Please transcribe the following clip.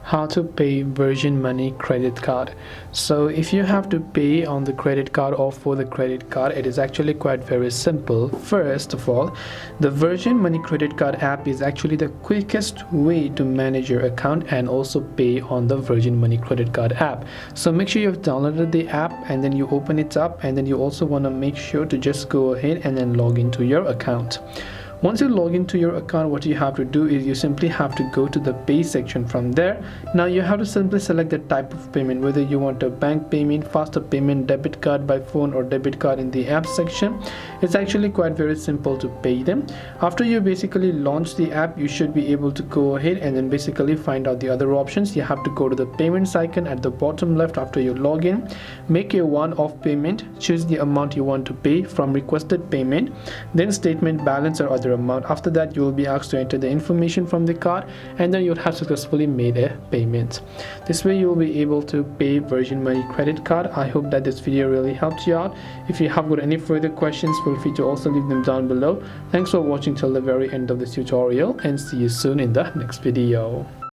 How to pay Virgin Money credit card. So if you have to pay on the credit card or for the credit card, it is actually quite very simple. First of all, the Virgin Money credit card app is actually the quickest way to manage your account and also pay on the Virgin Money credit card app. So make sure you've downloaded the app and then you open it up, and then you also want to make sure to just go ahead and then log into your account. Once you log into your account, what you have to do is you simply have to go to the pay section. From there, now you have to simply select the type of payment, whether you want a bank payment, faster payment, debit card by phone, or debit card in the app section. It's actually quite very simple to pay them. After you basically launch the app, you should be able to go ahead and then basically find out the other options. You have to go to the payments icon at the bottom left. After you log in, make a one-off payment, choose the amount you want to pay from requested payment, then statement balance or other amount. After that, you will be asked to enter the information from the card, and then you'll have successfully made a payment. This way you will be able to pay Virgin Money credit card. I hope that this video really helped you out. If you have got any further questions, feel free to also leave them down below. Thanks for watching till the very end of this tutorial, and see you soon in the next video.